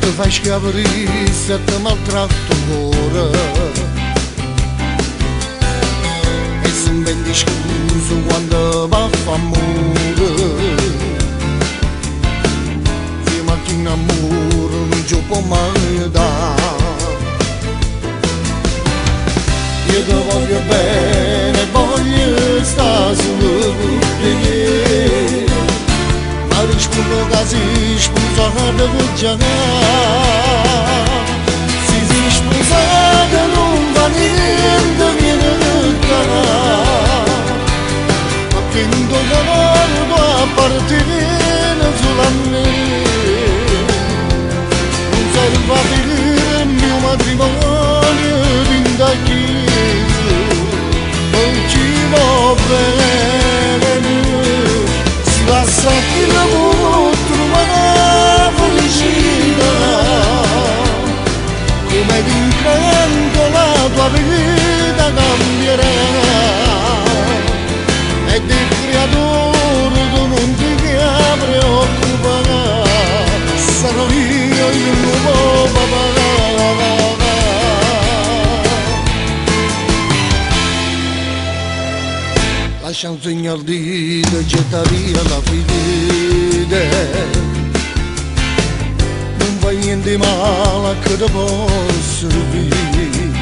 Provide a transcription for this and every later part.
te fai schiavere se ti maltratto ancora e se inventi scuso quando va a fa amore fino a chi in amore non ci può mai dare. Io ti voglio bene, voglio stare solo con te, ma rispondo che si sposata con già. Se si sposata non va niente, viene ma che non guardo a partire solo a me. Non serve a dire il mio matrimonio da chiesa, non ci va bene, si lascia chi lavoro trovare felicità, come d'incanto la tua vita cambierà, e del creatore tu non ti preoccupare, sarò io il nuovo papà. Lascia un segno al dito, getta via la fede, non fai niente male che ti possa servire,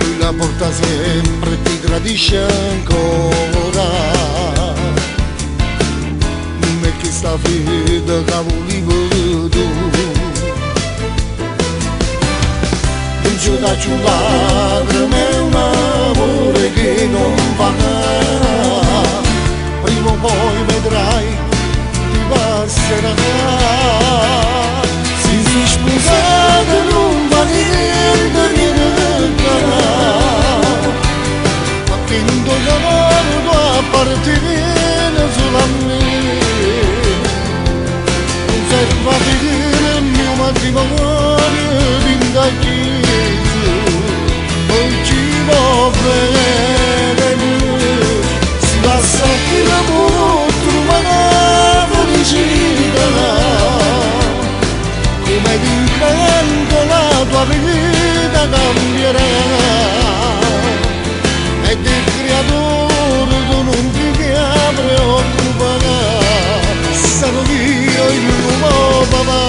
lui la porta sempre e ti gradisce ancora, non è che sta fede che volevo tu, non c'è da ciulare, ma è un amore che non va, prima o poi vedrai ti passerà. Se si sposata non va niente, ma che non ti guardo a partire solo a me. Non serve a vedere il mio matrimonio fin da chiesa, poi ci va bene, si lascia chi lavoro trovare felicità, come d'incanto la tua vita cambierà, e del creatore tu non ti preoccupare, sarò io il nuovo papà.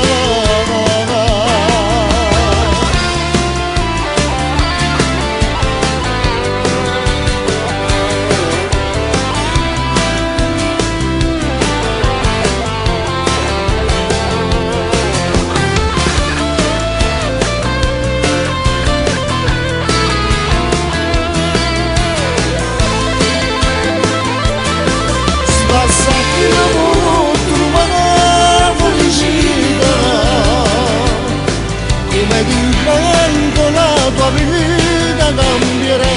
Come d'incanto la tua vita cambierà,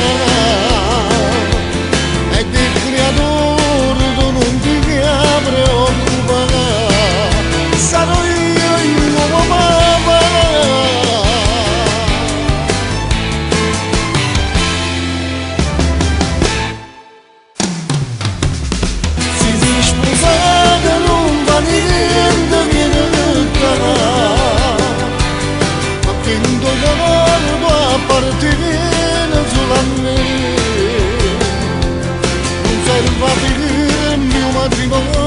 e del creatore tu non ti preoccupare, sarò io il nuovo papà. Se si sposata non va niente, viene che non ti guardo a partire solo a me, non serve a dire il mio matrimonio